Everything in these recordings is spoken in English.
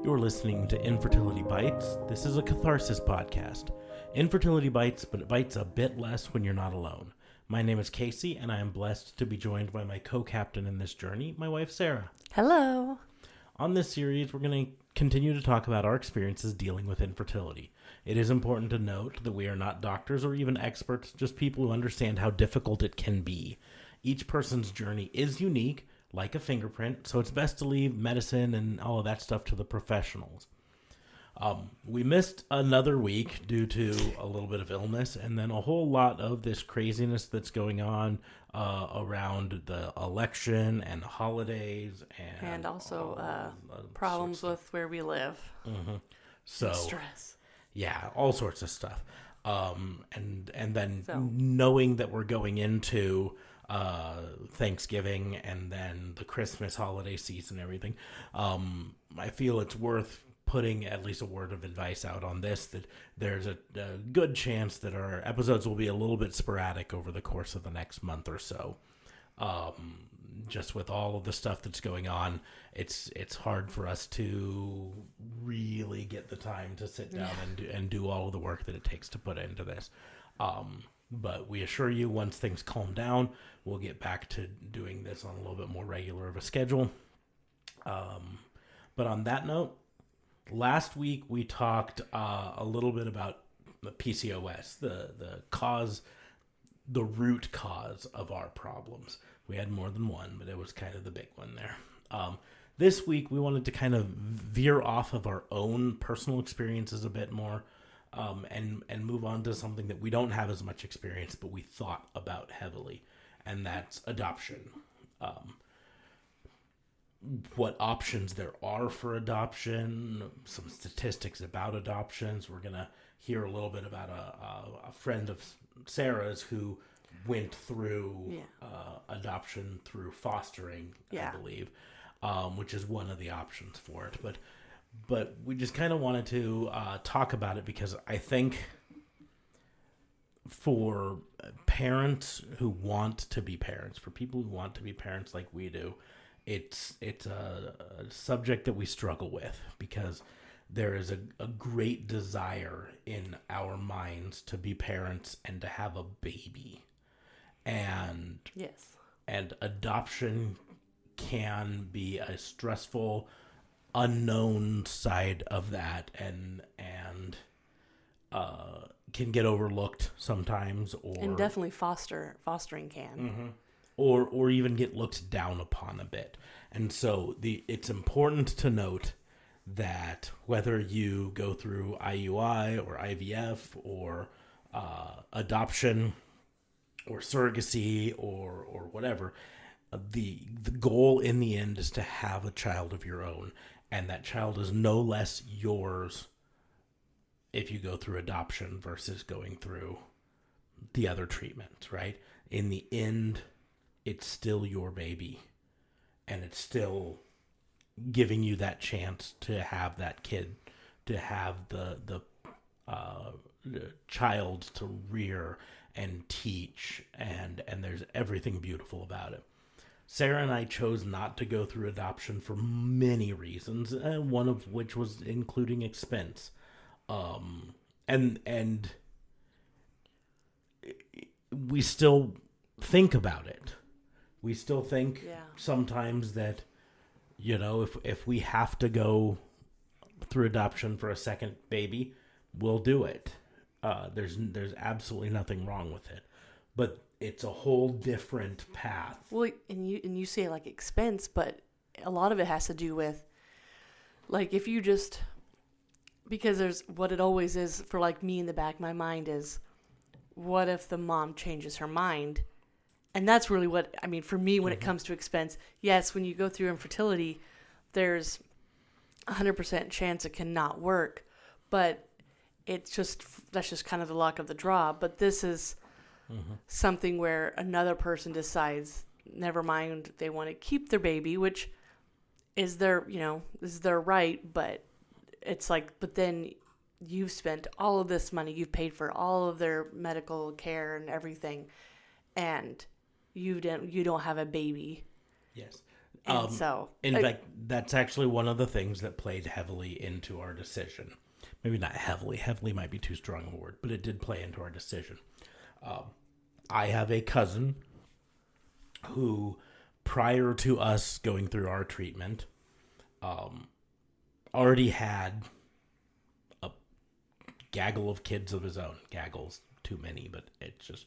You're listening to Infertility Bites. This is a catharsis podcast. Infertility bites, but it bites a bit less when you're not alone. My name is Casey, and I am blessed to be joined by my co-captain in this journey, my wife, Sarah. Hello. On this series, we're going to continue to talk about our experiences dealing with infertility. It is important to note that we are not doctors or even experts, just people who understand how difficult it can be. Each person's journey is unique, like a fingerprint, so it's best to leave medicine and all of that stuff to the professionals. We missed another week due to a little bit of illness and then a whole lot of this craziness that's going on around the election and the holidays and also problems with where we live. Mm-hmm. So stress. Yeah, all sorts of stuff. And then knowing that we're going into Thanksgiving and then the Christmas holiday season and everything, I feel it's worth putting at least a word of advice out on this, that there's a good chance that our episodes will be a little bit sporadic over the course of the next month or so. Just with all of the stuff that's going on, it's hard for us to really get the time to sit down and do all of the work that it takes to put into this. But we assure you, once things calm down, we'll get back to doing this on a little bit more regular of a schedule. But on that note, last week we talked a little bit about the PCOS, the root cause of our problems. We had more than one, but it was kind of the big one there. This week we wanted to kind of veer off of our own personal experiences a bit more. And move on to something that we don't have as much experience, but we thought about heavily, and that's adoption. What options there are for adoption, some statistics about adoptions. We're going to hear a little bit about a friend of Sarah's who went through adoption through fostering, I believe, which is one of the options for it. But we just kind of wanted to talk about it because I think for parents who want to be parents, for people who want to be parents like we do, it's a subject that we struggle with because there is a great desire in our minds to be parents and to have a baby. And adoption can be a stressful, unknown side of that and can get overlooked sometimes, and definitely fostering can, or even get looked down upon a bit. And so it's important to note that whether you go through IUI or IVF or adoption or surrogacy or whatever, the goal in the end is to have a child of your own. And that child is no less yours if you go through adoption versus going through the other treatments, right? In the end, it's still your baby. And it's still giving you that chance to have that kid, to have the child to rear and teach. And there's everything beautiful about it. Sarah and I chose not to go through adoption for many reasons, one of which was including expense. And we still think about it. We still think sometimes that, if we have to go through adoption for a second baby, we'll do it. There's absolutely nothing wrong with it. But it's a whole different path. Well, and you say like expense, but a lot of it has to do with, like, if you just, because there's what it always is for, like, me in the back of my mind is, what if the mom changes her mind? And that's really what, I mean, for me, when it comes to expense, yes, when you go through infertility, there's 100% chance it cannot work, but that's just kind of the luck of the draw. But this is something where another person decides, never mind, they want to keep their baby, which is their right, but it's like, but then you've spent all of this money, you've paid for all of their medical care and everything, and you don't have a baby. Yes. And so, in fact, that's actually one of the things that played heavily into our decision. Maybe not heavily. Heavily might be too strong a word, but it did play into our decision. I have a cousin who, prior to us going through our treatment, already had a gaggle of kids of his own. Gaggle's too many, but it's just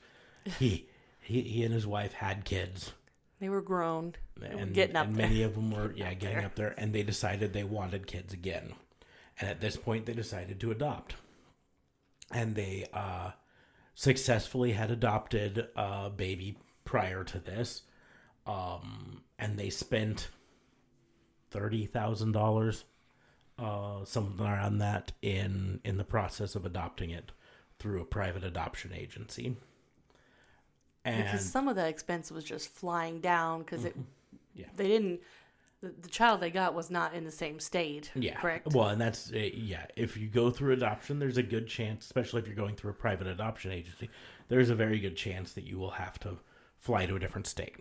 he and his wife had kids. They were grown and getting up there. Many of them were, getting up there. And they decided they wanted kids again. And at this point, they decided to adopt. And they successfully had adopted a baby prior to this. And they spent $30,000, something around that, in the process of adopting it through a private adoption agency. And because some of the expense was just flying down because they didn't. The child they got was not in the same state. Yeah, correct. Well, and that's if you go through adoption, there's a good chance, especially if you're going through a private adoption agency, there's a very good chance that you will have to fly to a different state.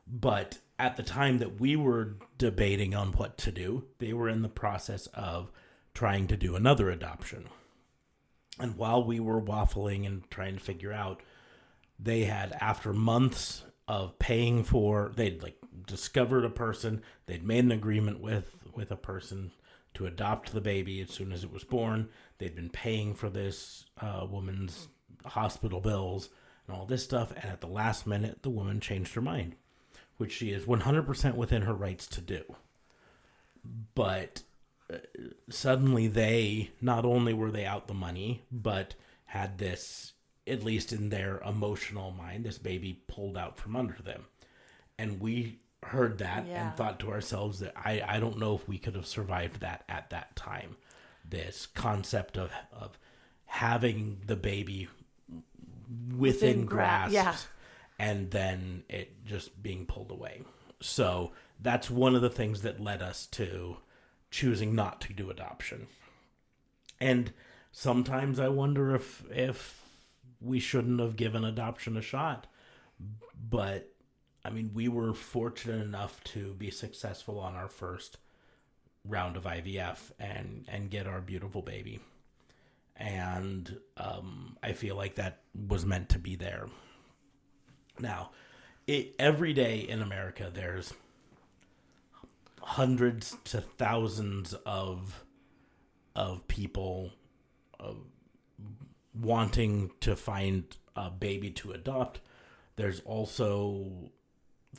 But at the time that we were debating on what to do, they were in the process of trying to do another adoption. And while we were waffling and trying to figure out, they had, after months of paying for, they'd discovered a person, they'd made an agreement with a person to adopt the baby as soon as it was born. They'd been paying for this woman's hospital bills and all this stuff. And at the last minute, the woman changed her mind, which she is 100% within her rights to do. But suddenly they, not only were they out the money, but had this, at least in their emotional mind, this baby pulled out from under them. And we heard that and thought to ourselves that I don't know if we could have survived that at that time. This concept of having the baby within grasp and then it just being pulled away. So that's one of the things that led us to choosing not to do adoption. And sometimes I wonder if we shouldn't have given adoption a shot. But, I mean, we were fortunate enough to be successful on our first round of IVF and get our beautiful baby. And I feel like that was meant to be there. Now, every day in America, there's hundreds to thousands of people wanting to find a baby to adopt. There's also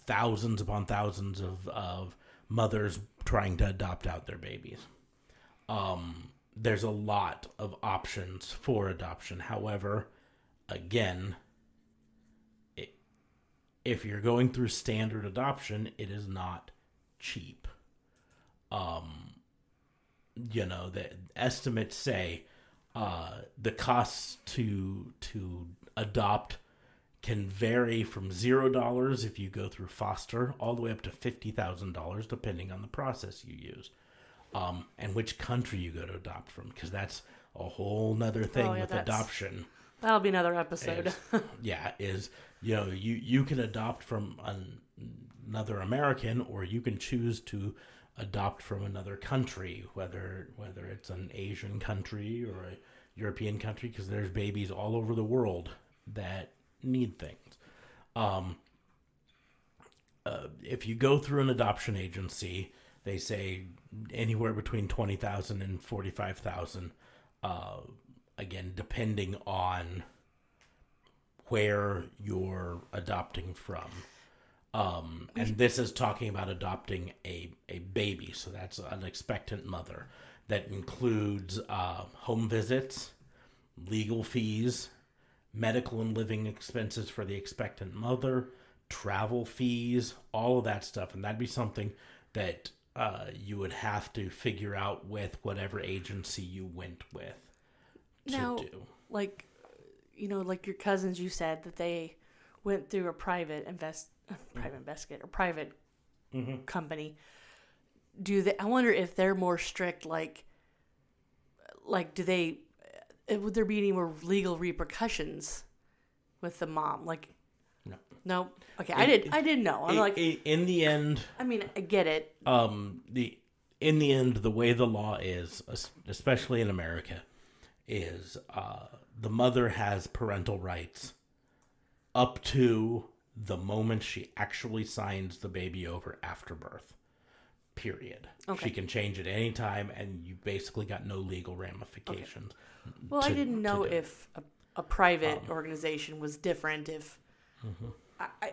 thousands upon thousands of mothers trying to adopt out their babies. There's a lot of options for adoption. However, again, if you're going through standard adoption, it is not cheap. The estimates say the costs to adopt can vary from $0 if you go through foster all the way up to $50,000 depending on the process you use, and which country you go to adopt from, because that's a whole nother thing with adoption. That'll be another episode. You can adopt from another American, or you can choose to adopt from another country, whether it's an Asian country or a European country, because there's babies all over the world that need things. If you go through an adoption agency, they say anywhere between $20,000 and $45,000. Again, depending on where you're adopting from. And this is talking about adopting a baby, so that's an expectant mother. That includes home visits, legal fees, medical and living expenses for the expectant mother, travel fees, all of that stuff. And that'd be something that you would have to figure out with whatever agency you went with to do. Like your cousins, you said that they went through a private investigator, private company. I wonder if they're more strict, like would there be any more legal repercussions with the mom? No. No. Okay, I didn't know. I'm like, in the end. I mean, I get it. In the end, the way the law is, especially in America, is the mother has parental rights up to the moment she actually signs the baby over after birth. Period. Okay. She can change it any time, and you basically got no legal ramifications. Okay. Well, I didn't know if a private organization was different. If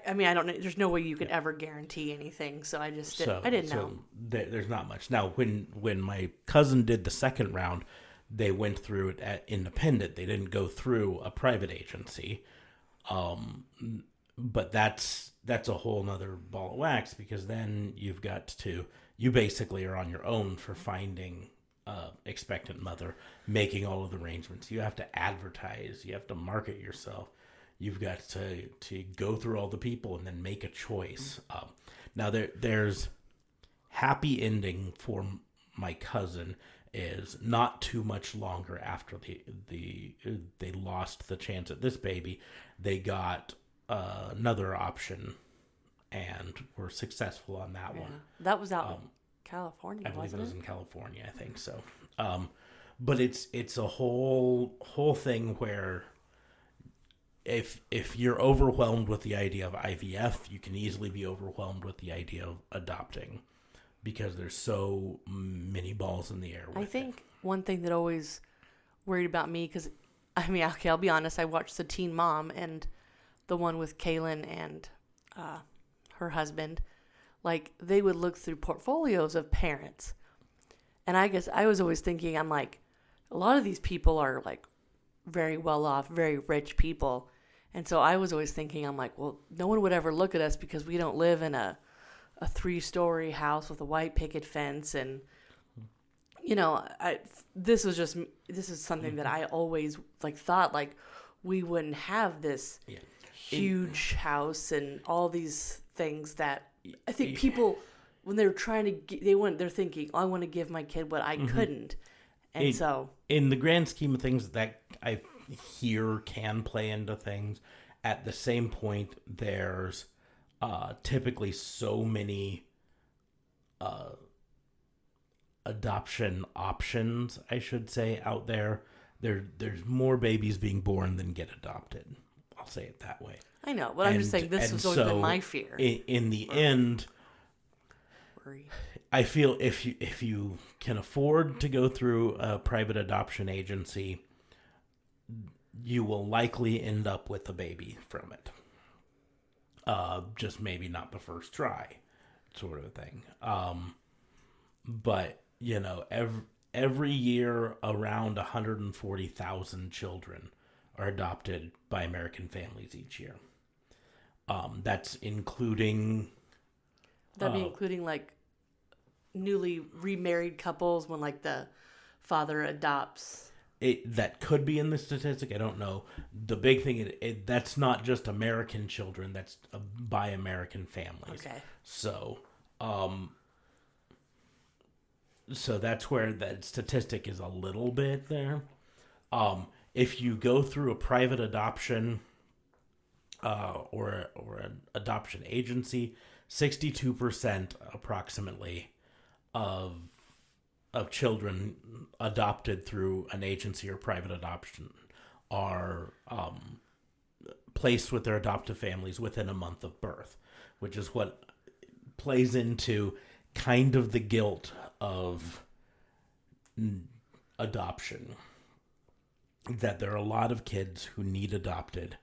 I mean, I don't know. There's no way you could ever guarantee anything. So I just I didn't know. There's not much. Now, when my cousin did the second round, they went through it at independent. They didn't go through a private agency. But that's a whole nother ball of wax, because then you basically are on your own for finding expectant mother, making all of the arrangements. You have to advertise. You have to market yourself. You've got to go through all the people and then make a choice. Now there's happy ending for my cousin is not too much longer after they lost the chance at this baby. They got another option and were successful on that one. That was out in California. I believe it was in California. I think so. But it's a whole thing where if you're overwhelmed with the idea of IVF, you can easily be overwhelmed with the idea of adopting, because there's so many balls in the air. I think one thing that always worried about me, because I mean, okay, I'll be honest, I watched the Teen Mom and the one with Kaylin and her husband. Like, they would look through portfolios of parents. And I guess I was always thinking, I'm like, a lot of these people are like very well off, very rich people. And so I was always thinking, I'm like, well, no one would ever look at us because we don't live in a 3-story house with a white picket fence. And, you know, this is something that I always like thought, like, we wouldn't have this huge house and all these things that I think people, when they're trying to they're thinking, oh, I want to give my kid what I couldn't. And so in the grand scheme of things, that I hear can play into things. At the same point, there's typically so many adoption options, I should say, out there. There's more babies being born than get adopted. I'll say it that way. I know, but I'm just saying this has always been my fear. In the end, I feel if you can afford to go through a private adoption agency, you will likely end up with a baby from it. Just maybe not the first try, sort of thing. But you know, every year around 140,000 children are adopted by American families each year. That's including... That'd be including, like, newly remarried couples when, like, the father adopts... That could be in the statistic. I don't know. The big thing, that's not just American children. That's by American families. Okay. So that's where that statistic is a little bit there. If you go through a private adoption or an adoption agency, 62% approximately of children adopted through an agency or private adoption are placed with their adoptive families within a month of birth, which is what plays into kind of the guilt of adoption. That there are a lot of kids who need adopted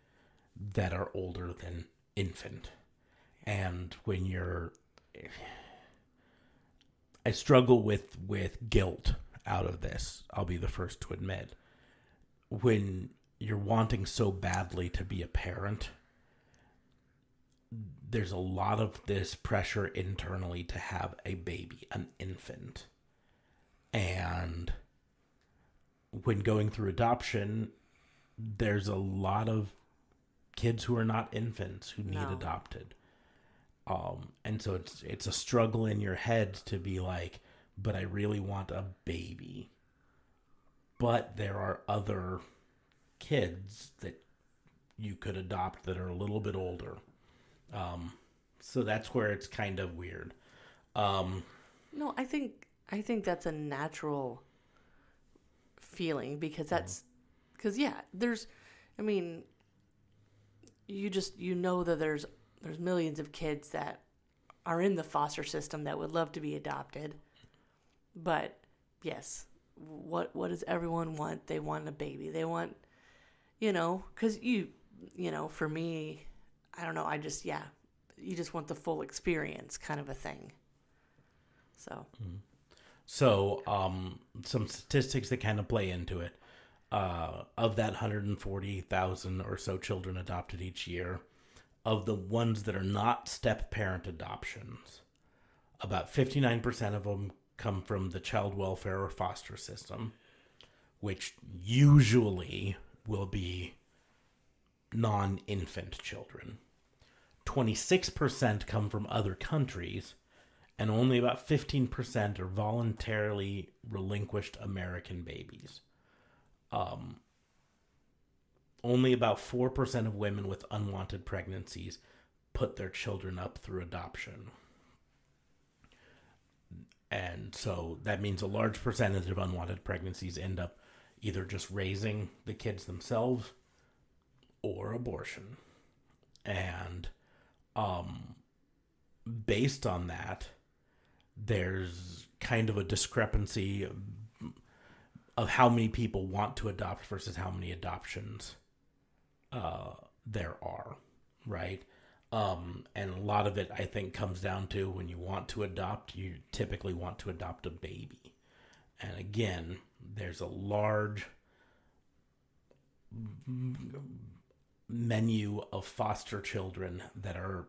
that are older than infant. And when I struggle with guilt out of this, I'll be the first to admit. When you're wanting so badly to be a parent, there's a lot of this pressure internally to have a baby, an infant. And when going through adoption, there's a lot of kids who are not infants who need adopted. And so it's a struggle in your head to be like, but I really want a baby. But there are other kids that you could adopt that are a little bit older. So that's where it's kind of weird. No, I think that's a natural feeling because there's, I mean, you know that there's millions of kids that are in the foster system that would love to be adopted, but yes, what does everyone want? They want a baby. They want, because for me, I don't know. You just want the full experience, kind of a thing. So. Mm-hmm. So, some statistics that kind of play into it. Of that 140,000 or so children adopted each year, of the ones that are not step-parent adoptions, about 59% of them come from the child welfare or foster system, which usually will be non-infant children. 26% come from other countries, and only about 15% are voluntarily relinquished American babies. Only about 4% of women with unwanted pregnancies put their children up through adoption. And so that means a large percentage of unwanted pregnancies end up either just raising the kids themselves or abortion. And based on that, there's kind of a discrepancy of how many people want to adopt versus how many adoptions there are, right? And a lot of it, I think, comes down to when you want to adopt, you typically want to adopt a baby. And again, there's a large menu of foster children that are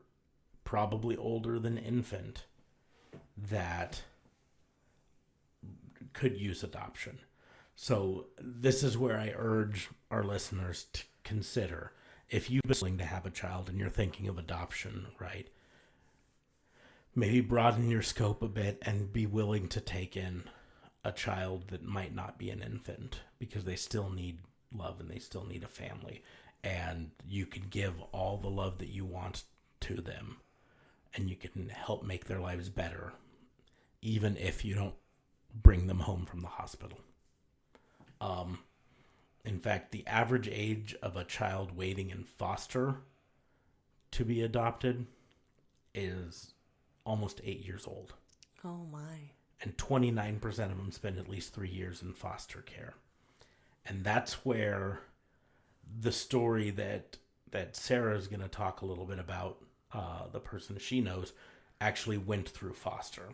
probably older than infant that could use adoption. So this is where I urge our listeners to consider, if you've been willing to have a child and you're thinking of adoption, right? Maybe broaden your scope a bit and be willing to take in a child that might not be an infant, because they still need love and they still need a family. And you can give all the love that you want to them, and you can help make their lives better, even if you don't bring them home from the hospital. In fact, the average age of a child waiting in foster to be adopted is almost 8 years old. Oh my. And 29% of them spend at least 3 years in foster care. And that's where the story that Sarah is going to talk a little bit about, the person she knows, actually went through foster.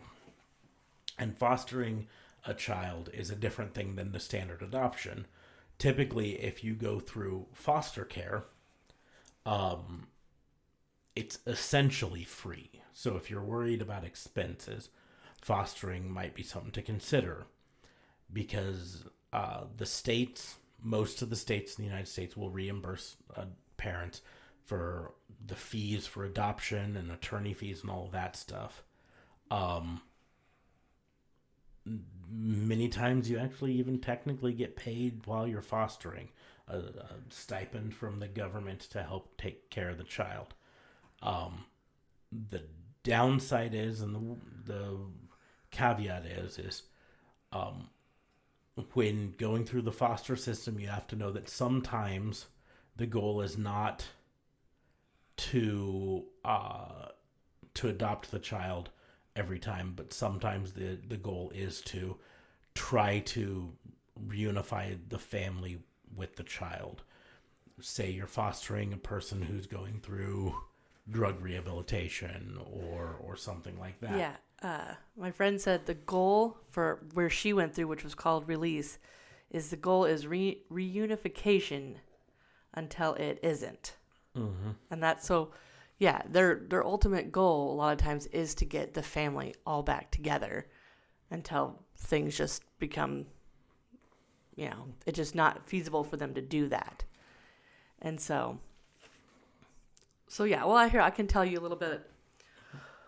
And fostering a child is a different thing than the standard adoption. Typically, if you go through foster care, it's essentially free. So if you're worried about expenses, fostering might be something to consider, because most of the states in the United States will reimburse parents for the fees for adoption and attorney fees and all of that stuff. Many times you actually even technically get paid while you're fostering, a stipend from the government to help take care of the child. The downside is, and the caveat is when going through the foster system, you have to know that sometimes the goal is not to adopt the child every time, but sometimes the goal is to try to reunify the family with the child. Say you're fostering a person who's going through drug rehabilitation or something like that. Yeah. My friend said the goal for where she went through, which was called release, is the goal is reunification until it isn't. Mm-hmm. And that's so, yeah, their ultimate goal a lot of times is to get the family all back together until things just become, it's just not feasible for them to do that. And so yeah, well, I can tell you a little bit.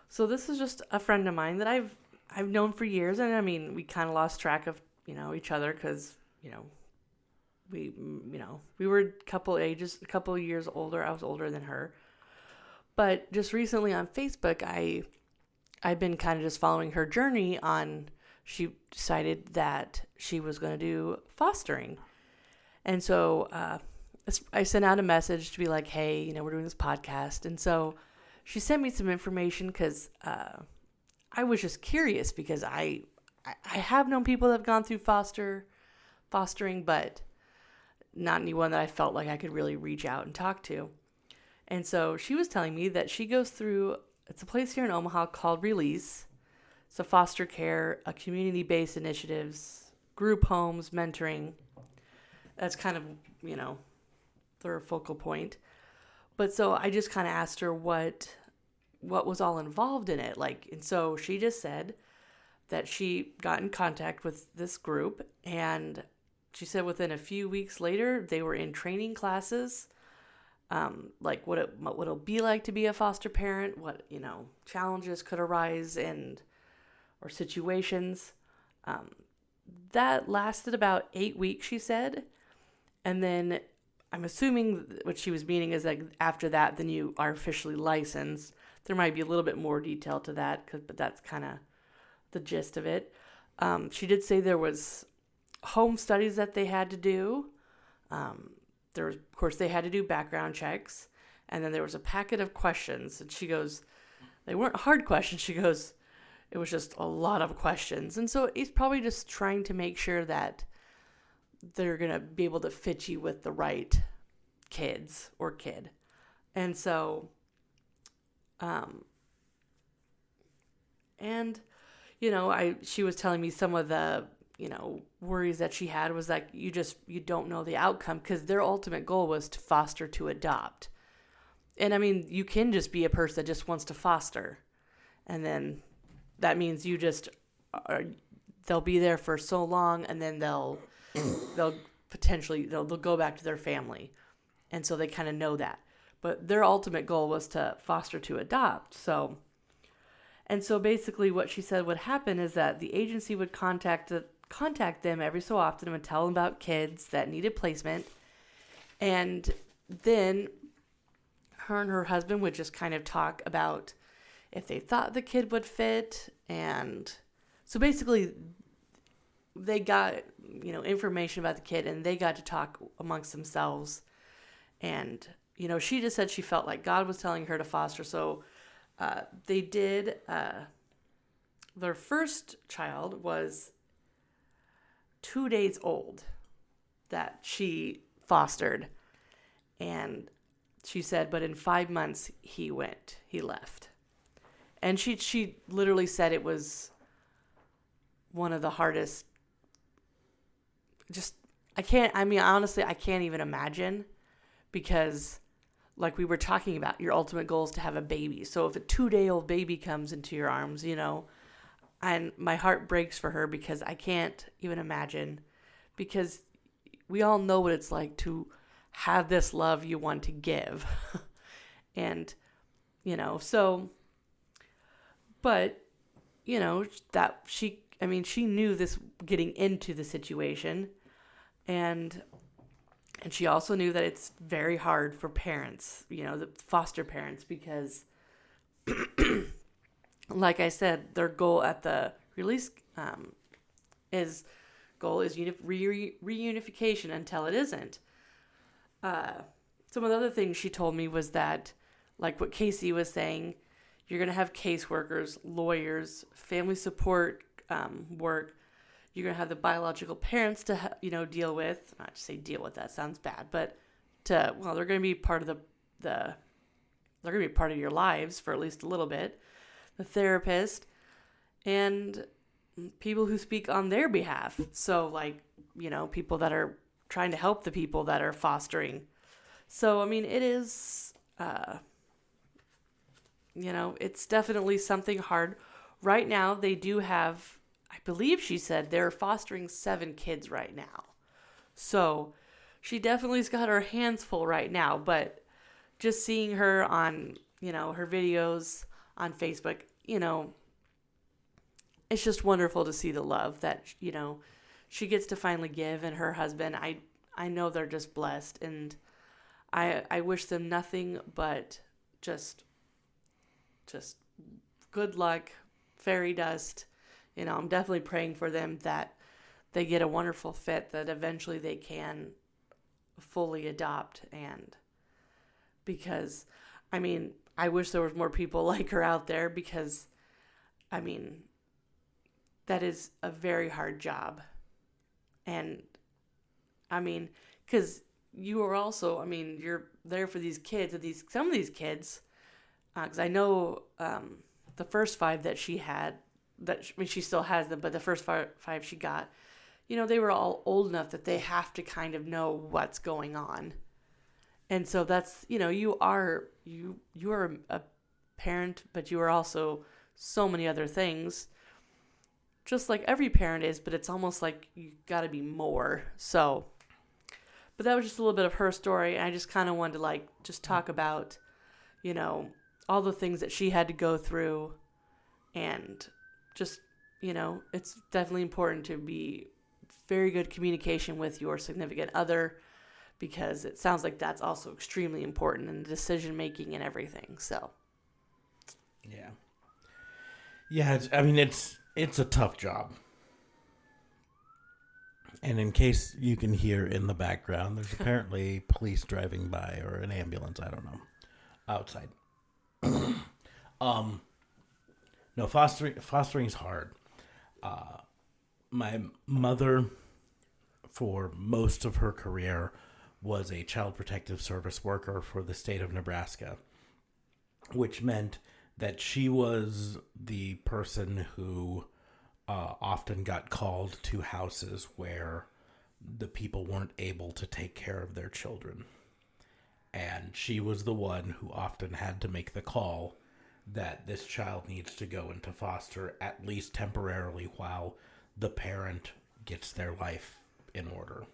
So this is just a friend of mine that I've known for years, and I mean, we kind of lost track of, each other because, we were a couple years older. I was older than her. But just recently on Facebook, I've been kind of just following her journey on, she decided that she was going to do fostering. And so I sent out a message to be like, hey, we're doing this podcast. And so she sent me some information because I was just curious because I have known people that have gone through fostering, but not anyone that I felt like I could really reach out and talk to. And so she was telling me that she goes through, it's a place here in Omaha called Release. It's a foster care, a community-based initiatives, group homes, mentoring. That's kind of, their focal point. But so I just kind of asked her what was all involved in it. And so she just said that she got in contact with this group, and she said within a few weeks later, they were in training classes, what it'll be like to be a foster parent, what, challenges could arise or situations. That lasted about 8 weeks, she said. And then I'm assuming what she was meaning is that after that, then you are officially licensed. There might be a little bit more detail to that, but that's kind of the gist of it. She did say there was home studies that they had to do. Of course, they had to do background checks. And then there was a packet of questions. And she goes, they weren't hard questions. She goes, it was just a lot of questions. And so he's probably just trying to make sure that they're going to be able to fit you with the right kids or kid. And so, she was telling me some of the, worries that she had was like, you don't know the outcome, because their ultimate goal was to foster to adopt. And I mean, you can just be a person that just wants to foster. And then that means they'll be there for so long, and then they'll potentially go back to their family. And so they kind of know that. But their ultimate goal was to foster to adopt. So basically what she said would happen is that the agency would contact them every so often and would tell them about kids that needed placement. And then her and her husband would just kind of talk about if they thought the kid would fit. And so basically they got, information about the kid, and they got to talk amongst themselves. And, she just said she felt like God was telling her to foster. So they did, their first child was 2 days old that she fostered. And she said, but in 5 months he left. And she literally said it was one of the hardest, honestly, I can't even imagine, because like we were talking about, your ultimate goal is to have a baby. So if a 2-day-old baby comes into your arms, and my heart breaks for her, because I can't even imagine, because we all know what it's like to have this love you want to give. And, but, that she knew this getting into the situation, and she also knew that it's very hard for parents, the foster parents, because like I said, their goal at the Release is reunification until it isn't. Some of the other things she told me was that, like what Casey was saying, you're going to have caseworkers, lawyers, family support work. You're going to have the biological parents to, deal with. Not to say deal with, that sounds bad, but they're going to be part of they're going to be part of your lives for at least a little bit. The therapist, and people who speak on their behalf. So people that are trying to help the people that are fostering. So, it is, it's definitely something hard. Right now, they do have, I believe she said, they're fostering 7 kids right now. So she definitely's got her hands full right now. But just seeing her on, her videos on Facebook, it's just wonderful to see the love that, she gets to finally give. And her husband, I know they're just blessed, and I wish them nothing but just good luck, fairy dust. I'm definitely praying for them that they get a wonderful fit, that eventually they can fully adopt. And because, I wish there was more people like her out there, because, that is a very hard job. And, because you are also, you're there for these kids, and some of these kids, because I know the first 5 that she had, she still has them, but the first 5 she got, they were all old enough that they have to kind of know what's going on. And so that's, you are a parent, but you are also so many other things, just like every parent is, but it's almost like you got to be more. So, but that was just a little bit of her story. And I just kind of wanted to just talk about, all the things that she had to go through, and just, it's definitely important to be very good communication with your significant other, because it sounds like that's also extremely important in decision making and everything. So, yeah, it's a tough job. And in case you can hear in the background, there's apparently police driving by, or an ambulance, I don't know, outside. No, fostering's hard. My mother, for most of her career, was a child protective service worker for the state of Nebraska, which meant that she was the person who often got called to houses where the people weren't able to take care of their children. And she was the one who often had to make the call that this child needs to go into foster, at least temporarily, while the parent gets their life in order.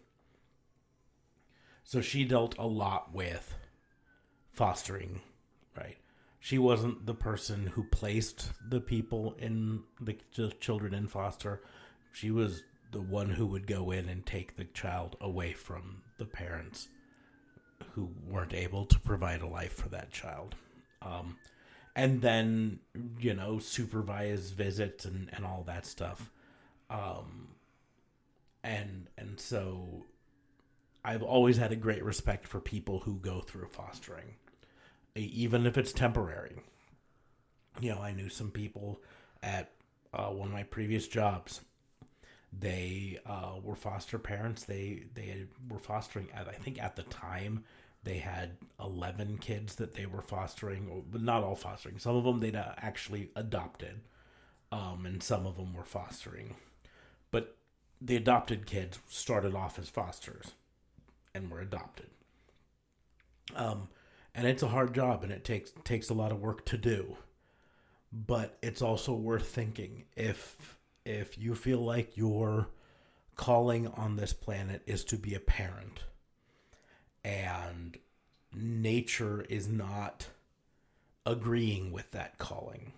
So she dealt a lot with fostering, right? She wasn't the person who placed the people in the children in foster. She was the one who would go in and take the child away from the parents who weren't able to provide a life for that child. And then, supervise visits and all that stuff. And so I've always had a great respect for people who go through fostering, even if it's temporary. I knew some people at one of my previous jobs. They were foster parents. They were fostering, I think at the time, they had 11 kids that they were fostering, but not all fostering. Some of them they'd actually adopted, and some of them were fostering. But the adopted kids started off as fosters and were adopted. And it's a hard job, and it takes a lot of work to do. But it's also worth thinking, if you feel like your calling on this planet is to be a parent, and nature is not agreeing with that calling,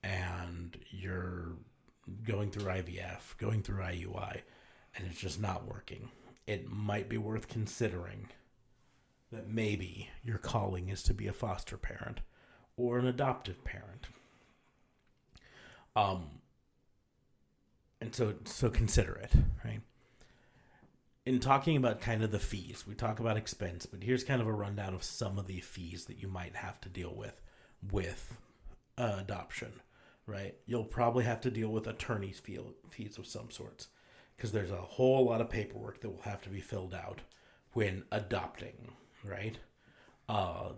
and you're going through IVF, going through IUI, and it's just not working, it might be worth considering that maybe your calling is to be a foster parent or an adoptive parent. And so consider it, right? In talking about kind of the fees, we talk about expense, but here's kind of a rundown of some of the fees that you might have to deal with adoption, right? You'll probably have to deal with attorney's fees of some sorts, because there's a whole lot of paperwork that will have to be filled out when adopting, right?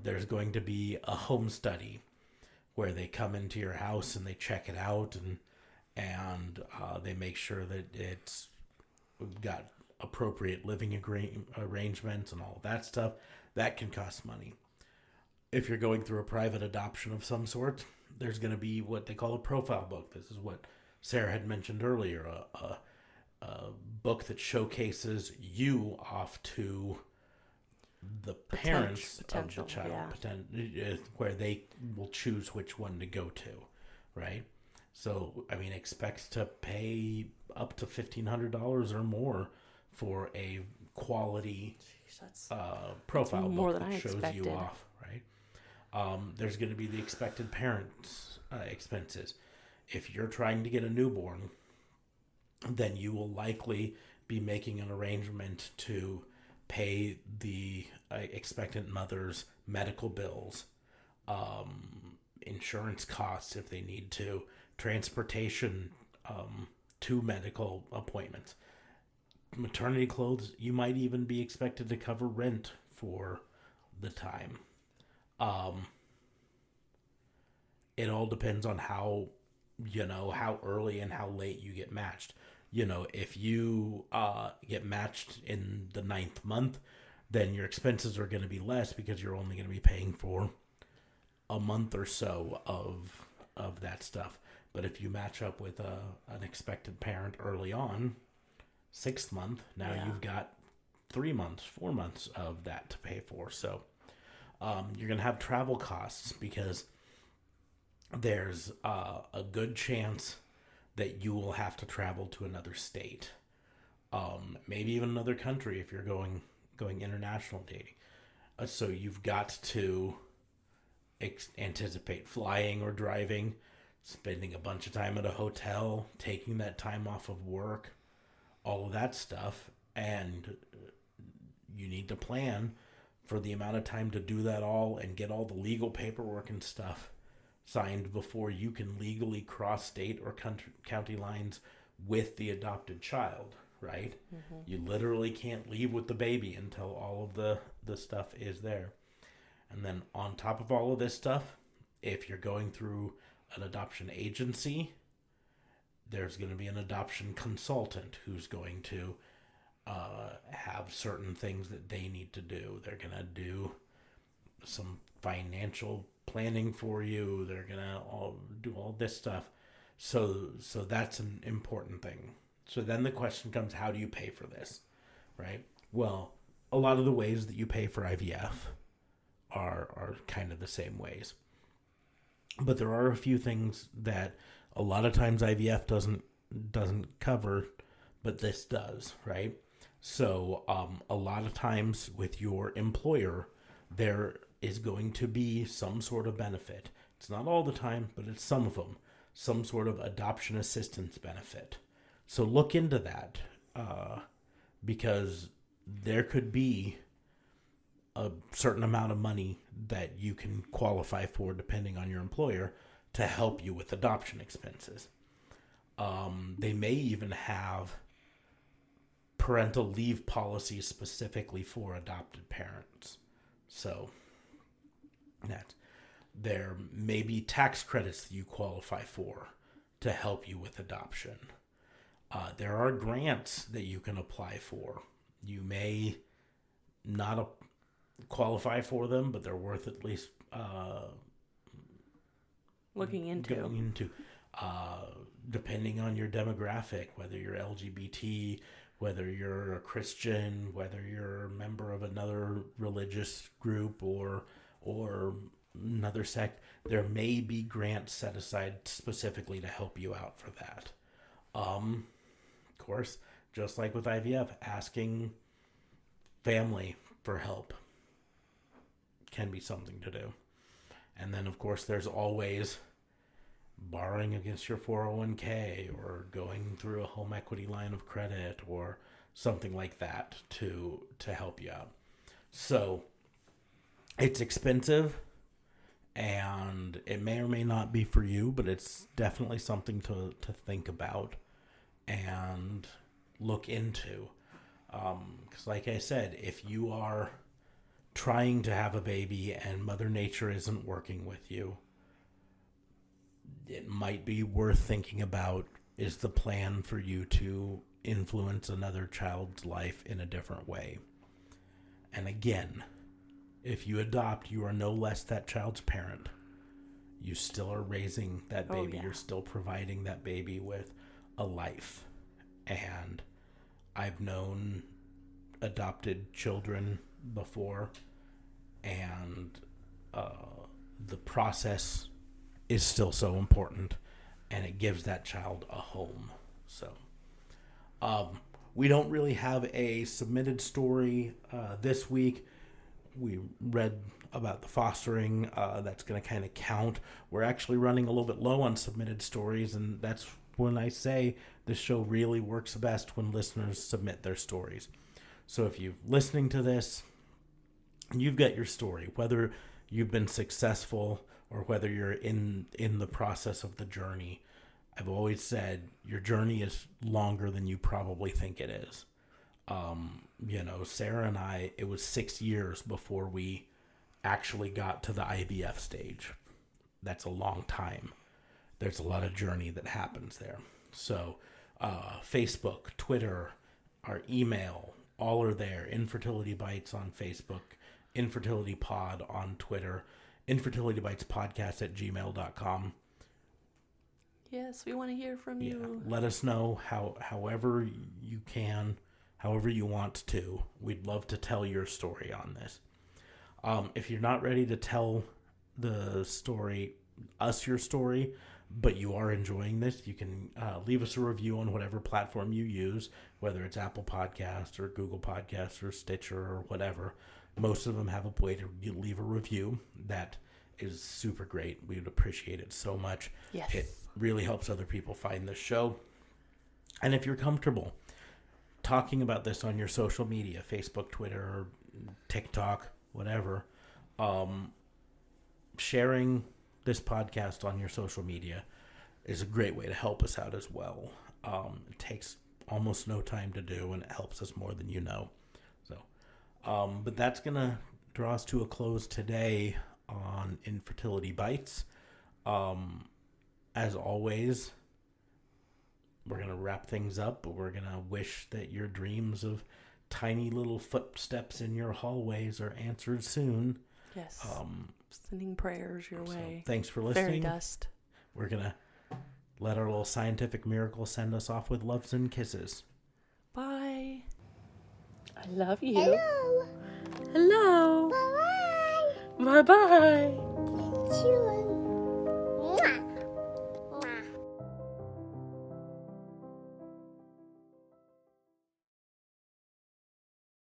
There's going to be a home study where they come into your house and they check it out, and they make sure that it's got appropriate living arrangements and all of that stuff. That can cost money. If you're going through a private adoption of some sort, there's going to be what they call a profile book. This is what Sarah had mentioned earlier, a book that showcases you off to the parents of the child, where they will choose which one to go to, right? So, expect to pay up to $1,500 or more for a quality Jeez, profile more book than that I shows expected. you off, right? There's going to be the expected parents expenses. If you're trying to get a newborn, then you will likely be making an arrangement to pay the expectant mother's medical bills, insurance costs if they need to, transportation to medical appointments, maternity clothes. You might even be expected to cover rent for the time. It all depends on how early and how late you get matched. If you get matched in the 9th month, then your expenses are going to be less because you're only going to be paying for a month or so of that stuff. But if you match up with an expected parent early on, 6th month, now you've got 3 months, 4 months of that to pay for. So you're going to have travel costs because there's a good chance that you will have to travel to another state, maybe even another country if you're going international dating. So you've got to anticipate flying or driving, spending a bunch of time at a hotel, taking that time off of work, all of that stuff, and you need to plan for the amount of time to do that all and get all the legal paperwork and stuff signed before you can legally cross state or county lines with the adopted child, right? Mm-hmm. You literally can't leave with the baby until all of the stuff is there. And then on top of all of this stuff, if you're going through an adoption agency, there's going to be an adoption consultant who's going to have certain things that they need to do. They're going to do some financial planning for you. They're going to do all this stuff. So that's an important thing. So then the question comes, how do you pay for this, right? Well, a lot of the ways that you pay for IVF are kind of the same ways. But there are a few things that a lot of times IVF doesn't cover, but this does, right? So a lot of times with your employer, there is going to be some sort of benefit. It's not all the time, but it's some of them. Some sort of adoption assistance benefit. So look into that because there could be a certain amount of money that you can qualify for depending on your employer to help you with adoption expenses. They may even have parental leave policies specifically for adopted parents. So that there may be tax credits that you qualify for to help you with adoption. There are grants that you can apply for. You may not qualify for them, but they're worth at least looking into. Going into, depending on your demographic, whether you're LGBT, whether you're a Christian, whether you're a member of another religious group or another sect, there may be grants set aside specifically to help you out for that. Of course, just like with IVF, asking family for help can be something to do. And then, of course, there's always borrowing against your 401k or going through a home equity line of credit or something like that to help you out. So it's expensive and it may or may not be for you, but it's definitely something to think about and look into. Because like I said, if you are trying to have a baby and Mother Nature isn't working with you, it might be worth thinking about, is the plan for you to influence another child's life in a different way? And again, if you adopt, you are no less that child's parent. You still are raising that baby. You're still providing that baby with a life. And I've known adopted children before, and the process is still so important, and it gives that child a home. So We don't really have a submitted story this week. We read about the fostering. That's going to kind of count. We're actually running a little bit low on submitted stories, and that's when I say the show really works best when listeners submit their stories. So if you're listening to this, you've got your story, whether you've been successful or whether you're in the process of the journey. I've always said your journey is longer than you probably think it is. Sarah and I, it was 6 years before we actually got to the IVF stage. That's a long time. There's a lot of journey that happens there. So, Facebook, Twitter, our email, all are there. Infertility Bites on Facebook, Infertility Pod on Twitter, Infertility Bites Podcast at gmail.com. Yes, we want to hear from you. Let us know however you can, however you want to. We'd love to tell your story on this. If you're not ready to tell the story, your story, but you are enjoying this, you can leave us a review on whatever platform you use, whether it's Apple Podcasts or Google Podcasts or Stitcher or whatever. Most of them have a way to leave a review. That is super great. We would appreciate it so much. Yes. It really helps other people find the show. And if you're comfortable talking about this on your social media, Facebook, Twitter, TikTok, whatever, sharing this podcast on your social media is a great way to help us out as well. It takes almost no time to do, and it helps us more than you know. So, but that's going to draw us to a close today on Infertility Bites. As always, we're going to wrap things up, but we're going to wish that your dreams of tiny little footsteps in your hallways are answered soon. Yes. Sending prayers your way. So thanks for listening. Fairy dust. We're going to let our little scientific miracle send us off with loves and kisses. Bye. I love you. Hello. Hello. Bye-bye. Bye-bye. Cheers.